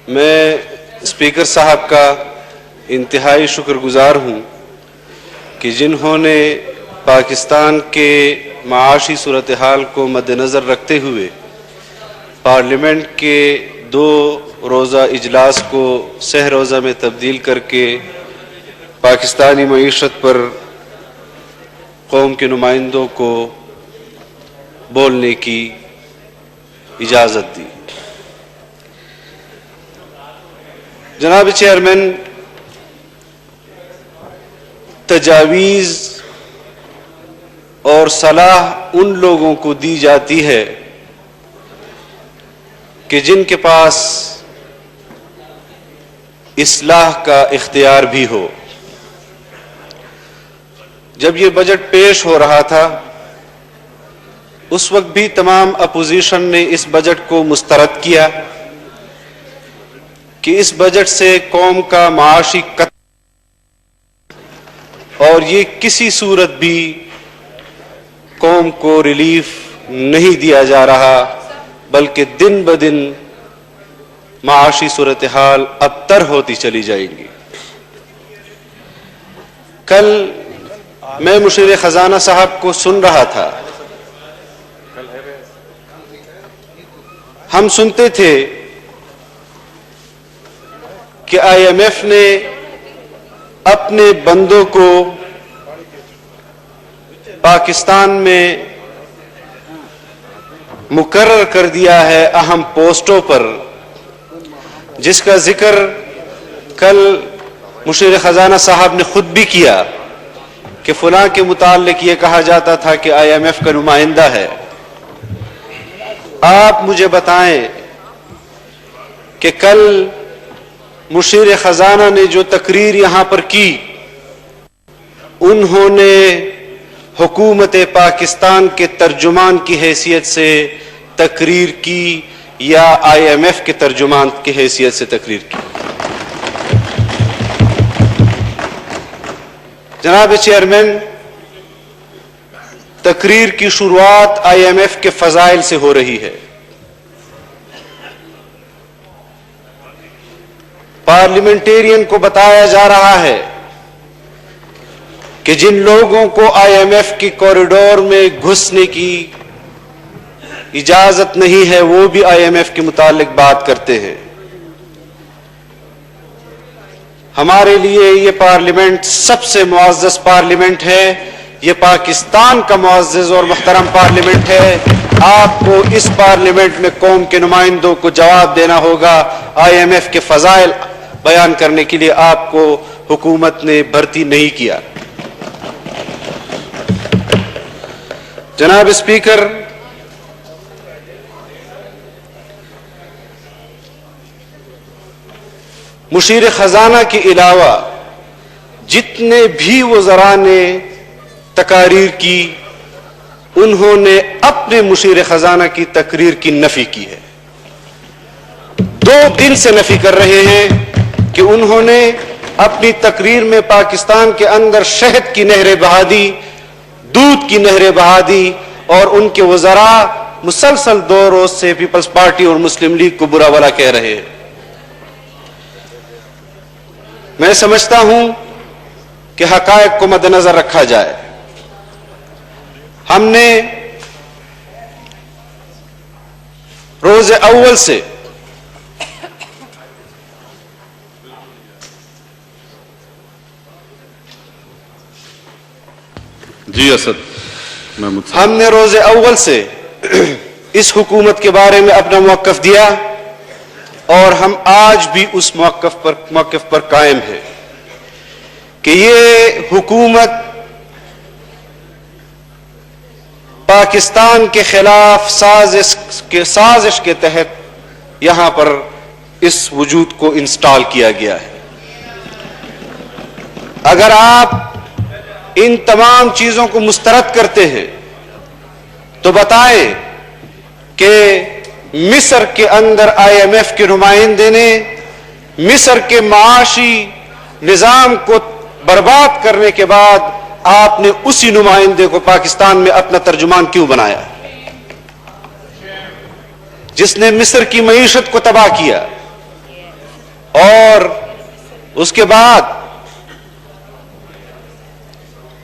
میں اسپیکر صاحب کا انتہائی شکر گزار ہوں کہ جنہوں نے پاکستان کے معاشی صورتحال کو مد نظر رکھتے ہوئے پارلیمنٹ کے 2 روزہ اجلاس کو سہ روزہ میں تبدیل کر کے پاکستانی معیشت پر قوم کے نمائندوں کو بولنے کی اجازت دی۔ جناب چیئرمین، تجاویز اور صلاح ان لوگوں کو دی جاتی ہے کہ جن کے پاس اصلاح کا اختیار بھی ہو۔ جب یہ بجٹ پیش ہو رہا تھا اس وقت بھی تمام اپوزیشن نے اس بجٹ کو مسترد کیا کہ اس بجٹ سے قوم کا معاشی اور یہ کسی صورت بھی قوم کو ریلیف نہیں دیا جا رہا، بلکہ دن بدن معاشی صورتحال ابتر ہوتی چلی جائے گی۔ کل میں مشیر خزانہ صاحب کو سن رہا تھا، ہم سنتے تھے کہ IMF نے اپنے بندوں کو پاکستان میں مقرر کر دیا ہے اہم پوسٹوں پر، جس کا ذکر کل مشیر خزانہ صاحب نے خود بھی کیا کہ فلاں کے متعلق یہ کہا جاتا تھا کہ IMF کا نمائندہ ہے۔ آپ مجھے بتائیں کہ کل مشیر خزانہ نے جو تقریر یہاں پر کی، انہوں نے حکومت پاکستان کے ترجمان کی حیثیت سے تقریر کی یا IMF کے ترجمان کی حیثیت سے تقریر کی؟ جناب چیئرمین، تقریر کی شروعات IMF کے فضائل سے ہو رہی ہے۔ پارلیمنٹیرین کو بتایا جا رہا ہے کہ جن لوگوں کو IMF کی کوریڈور میں گھسنے کی اجازت نہیں ہے وہ بھی IMF کے متعلق بات کرتے ہیں۔ ہمارے لیے یہ پارلیمنٹ سب سے معزز پارلیمنٹ ہے، یہ پاکستان کا معزز اور محترم پارلیمنٹ ہے۔ آپ کو اس پارلیمنٹ میں قوم کے نمائندوں کو جواب دینا ہوگا۔ IMF کے فضائل بیان کرنے کے لیے آپ کو حکومت نے بھرتی نہیں کیا۔ جناب اسپیکر، مشیر خزانہ کے علاوہ جتنے بھی وزراء نے تقاریر کی، انہوں نے اپنے مشیر خزانہ کی تقریر کی نفی کی ہے۔ 2 دن سے نفی کر رہے ہیں کہ انہوں نے اپنی تقریر میں پاکستان کے اندر شہد کی نہریں بہا دی، دودھ کی نہریں بہا دی، اور ان کے وزراء مسلسل 2 روز سے پیپلز پارٹی اور مسلم لیگ کو برا بھلا کہہ رہے ہیں۔ میں سمجھتا ہوں کہ حقائق کو مد نظر رکھا جائے۔ ہم نے روز اول سے ہم نے روز اول سے اس حکومت کے بارے میں اپنا موقف دیا اور ہم آج بھی اس موقف پر قائم ہیں کہ یہ حکومت پاکستان کے خلاف سازش کے تحت یہاں پر اس وجود کو انسٹال کیا گیا ہے۔ اگر آپ ان تمام چیزوں کو مسترد کرتے ہیں تو بتائیں کہ مصر کے اندر IMF کے نمائندے نے مصر کے معاشی نظام کو برباد کرنے کے بعد آپ نے اسی نمائندے کو پاکستان میں اپنا ترجمان کیوں بنایا، جس نے مصر کی معیشت کو تباہ کیا، اور اس کے بعد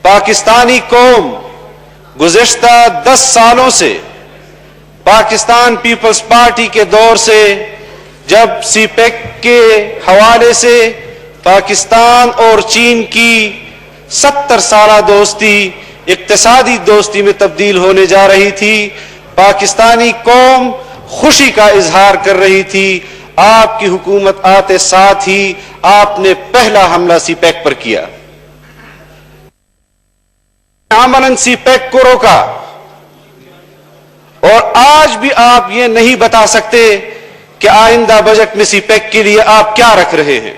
پاکستانی قوم گزشتہ 10 سالوں سے پاکستان پیپلز پارٹی کے دور سے جب سی پیک کے حوالے سے پاکستان اور چین کی 70 سالہ دوستی اقتصادی دوستی میں تبدیل ہونے جا رہی تھی، پاکستانی قوم خوشی کا اظہار کر رہی تھی، آپ کی حکومت آتے ساتھ ہی آپ نے پہلا حملہ سی پیک پر کیا، عملاً سی پیک کو روکا، اور آج بھی آپ یہ نہیں بتا سکتے کہ آئندہ بجٹ میں سی پیک کے لیے آپ کیا رکھ رہے ہیں۔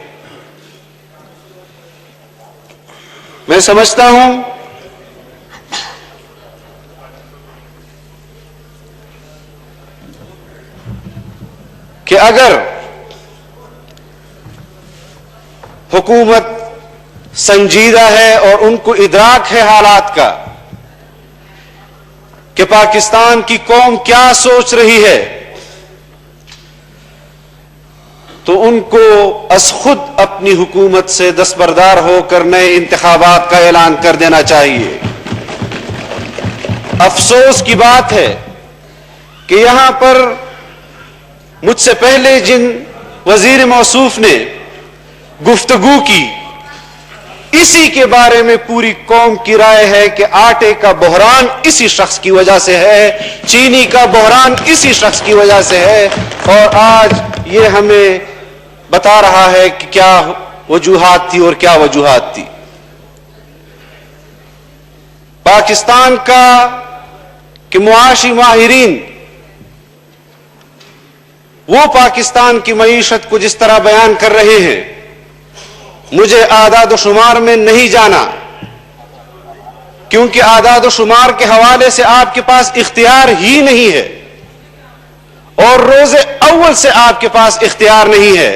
میں سمجھتا ہوں کہ اگر حکومت سنجیدہ ہے اور ان کو ادراک ہے حالات کا کہ پاکستان کی قوم کیا سوچ رہی ہے، تو ان کو از خود اپنی حکومت سے دستبردار ہو کر نئے انتخابات کا اعلان کر دینا چاہیے۔ افسوس کی بات ہے کہ یہاں پر مجھ سے پہلے جن وزیر موصوف نے گفتگو کی، اسی کے بارے میں پوری قوم کی رائے ہے کہ آٹے کا بحران اسی شخص کی وجہ سے ہے، چینی کا بحران اسی شخص کی وجہ سے ہے، اور آج یہ ہمیں بتا رہا ہے کہ کیا وجوہات تھی اور کیا وجوہات تھی۔ پاکستان کا کہ معاشی ماہرین وہ پاکستان کی معیشت کو جس طرح بیان کر رہے ہیں، مجھے اعداد و شمار میں نہیں جانا، کیونکہ اعداد و شمار کے حوالے سے آپ کے پاس اختیار ہی نہیں ہے، اور روز اول سے آپ کے پاس اختیار نہیں ہے،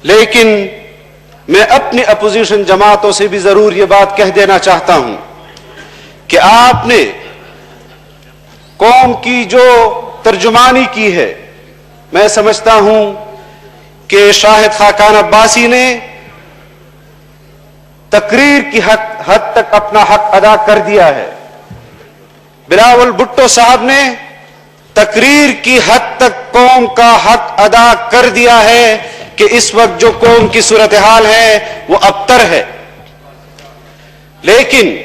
لیکن میں اپنی اپوزیشن جماعتوں سے بھی ضرور یہ بات کہہ دینا چاہتا ہوں کہ آپ نے قوم کی جو ترجمانی کی ہے، میں سمجھتا ہوں کہ شاہد خاقان عباسی نے تقریر کی حد تک اپنا حق ادا کر دیا ہے، بلاول بھٹو صاحب نے تقریر کی حد تک قوم کا حق ادا کر دیا ہے کہ اس وقت جو قوم کی صورتحال ہے وہ ابتر ہے، لیکن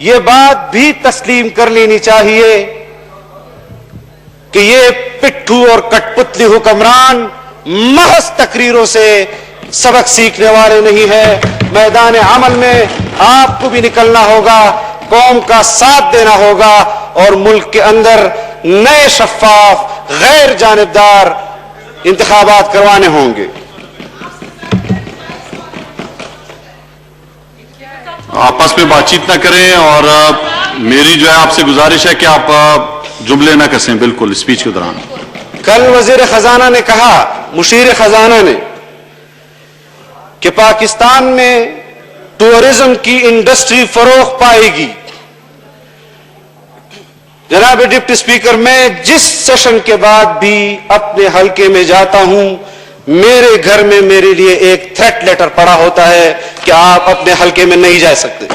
یہ بات بھی تسلیم کر لینی چاہیے کہ یہ پٹھو اور کٹ پتلی حکمران محض تقریروں سے سبق سیکھنے والے نہیں ہیں، میدان عمل میں آپ کو بھی نکلنا ہوگا، قوم کا ساتھ دینا ہوگا، اور ملک کے اندر نئے شفاف غیر جانبدار انتخابات کروانے ہوں گے۔ آپس میں بات چیت نہ کریں، اور میری جو ہے آپ سے گزارش ہے کہ آپ جملے نہ کسیں بالکل اسپیچ کے دوران۔ کل وزیر خزانہ نے کہا، مشیر خزانہ نے، کہ پاکستان میں ٹورزم کی انڈسٹری فروغ پائے گی۔ جناب ڈپٹی اسپیکر، میں جس سیشن کے بعد بھی اپنے حلقے میں جاتا ہوں، میرے گھر میں میرے لیے ایک تھریٹ لیٹر پڑا ہوتا ہے کہ آپ اپنے حلقے میں نہیں جا سکتے۔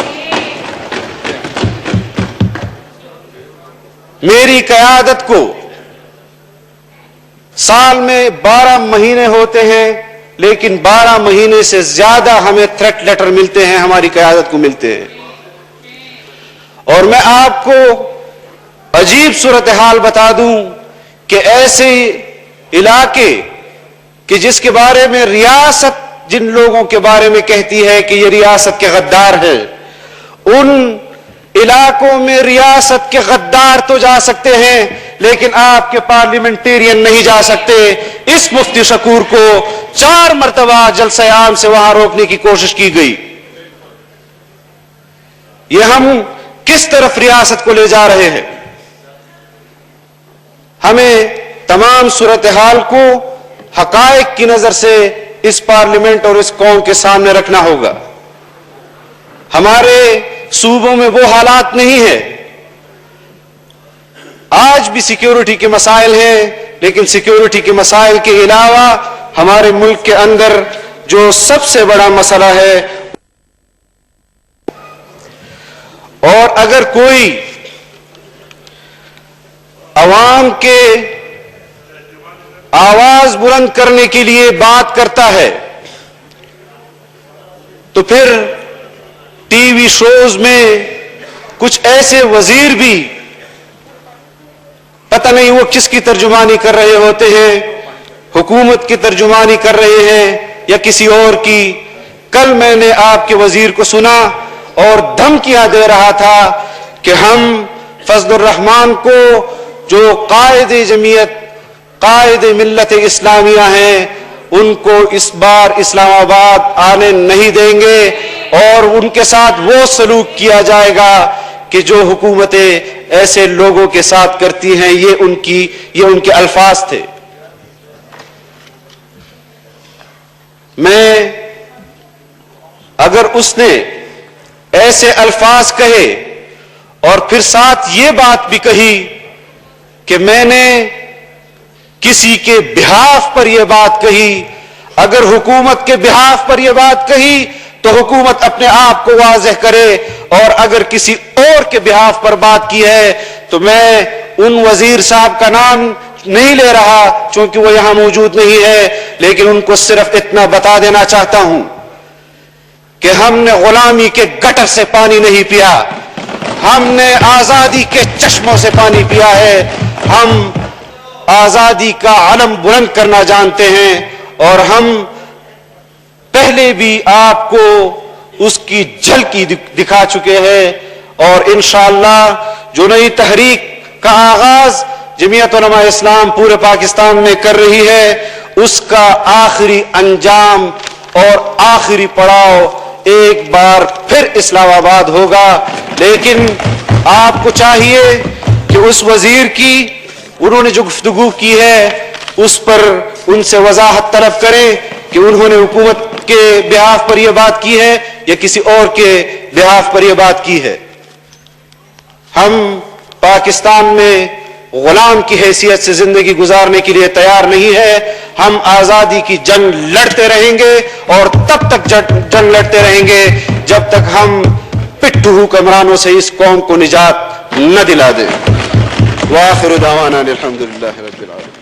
میری قیادت کو سال میں 12 مہینے ہوتے ہیں، لیکن 12 مہینے سے زیادہ ہمیں تھریٹ لیٹر ملتے ہیں، ہماری قیادت کو ملتے ہیں۔ اور میں آپ کو عجیب صورتحال بتا دوں کہ ایسے علاقے کہ جس کے بارے میں ریاست جن لوگوں کے بارے میں کہتی ہے کہ یہ ریاست کے غدار ہیں، ان علاقوں میں ریاست کے غدار تو جا سکتے ہیں، لیکن آپ کے پارلیمنٹیرین نہیں جا سکتے۔ اس مفتی شکور کو 4 مرتبہ جلسہ عام سے وہاں روکنے کی کوشش کی گئی۔ یہ ہم کس طرف ریاست کو لے جا رہے ہیں؟ ہمیں تمام صورتحال کو حقائق کی نظر سے اس پارلیمنٹ اور اس قوم کے سامنے رکھنا ہوگا۔ ہمارے صوبوں میں وہ حالات نہیں ہیں، آج بھی سیکیورٹی کے مسائل ہیں، لیکن سیکیورٹی کے مسائل کے علاوہ ہمارے ملک کے اندر جو سب سے بڑا مسئلہ ہے، اور اگر کوئی عوام کے آواز بلند کرنے کے لیے بات کرتا ہے تو پھر ٹی وی شوز میں کچھ ایسے وزیر بھی پتہ نہیں وہ کس کی ترجمانی کر رہے ہوتے ہیں، حکومت کی ترجمانی کر رہے ہیں یا کسی اور کی۔ کل میں نے آپ کے وزیر کو سنا اور دھمکیاں دے رہا تھا کہ ہم فضل الرحمان کو جو قائد جمعیت، قائد ملت اسلامیہ ہیں، ان کو اس بار اسلام آباد آنے نہیں دیں گے اور ان کے ساتھ وہ سلوک کیا جائے گا کہ جو حکومتیں ایسے لوگوں کے ساتھ کرتی ہیں۔ یہ ان کے الفاظ تھے۔ میں اگر اس نے ایسے الفاظ کہے اور پھر ساتھ یہ بات بھی کہی کہ میں نے کسی کے بہاف پر یہ بات کہی، اگر حکومت کے بہاف پر یہ بات کہی تو حکومت اپنے آپ کو واضح کرے، اور اگر کسی اور کے بہاف پر بات کی ہے تو میں ان وزیر صاحب کا نام نہیں لے رہا چونکہ وہ یہاں موجود نہیں ہے، لیکن ان کو صرف اتنا بتا دینا چاہتا ہوں کہ ہم نے غلامی کے گٹر سے پانی نہیں پیا، ہم نے آزادی کے چشموں سے پانی پیا ہے۔ ہم آزادی کا علم بلند کرنا جانتے ہیں اور ہم پہلے بھی آپ کو اس کی جھلکی دکھا چکے ہیں، اور انشاءاللہ جو نئی تحریک کا آغاز جمعیت علماء اسلام پورے پاکستان میں کر رہی ہے، اس کا آخری انجام اور آخری پڑاؤ ایک بار پھر اسلام آباد ہوگا۔ لیکن آپ کو چاہیے کہ اس وزیر کی انہوں نے جو گفتگو کی ہے اس پر ان سے وضاحت طلب کریں کہ انہوں نے حکومت کے بہاف پر یہ بات کی ہے یا کسی اور کے بہاف پر یہ بات کی ہے۔ ہم پاکستان میں غلام کی حیثیت سے زندگی گزارنے کے لیے تیار نہیں ہے، ہم آزادی کی جنگ لڑتے رہیں گے اور تب تک جنگ لڑتے رہیں گے جب تک ہم پٹھو حکمرانوں سے اس قوم کو نجات نہ دلا دیں۔ وآخر دعوانا الحمدللہ رب العالمین۔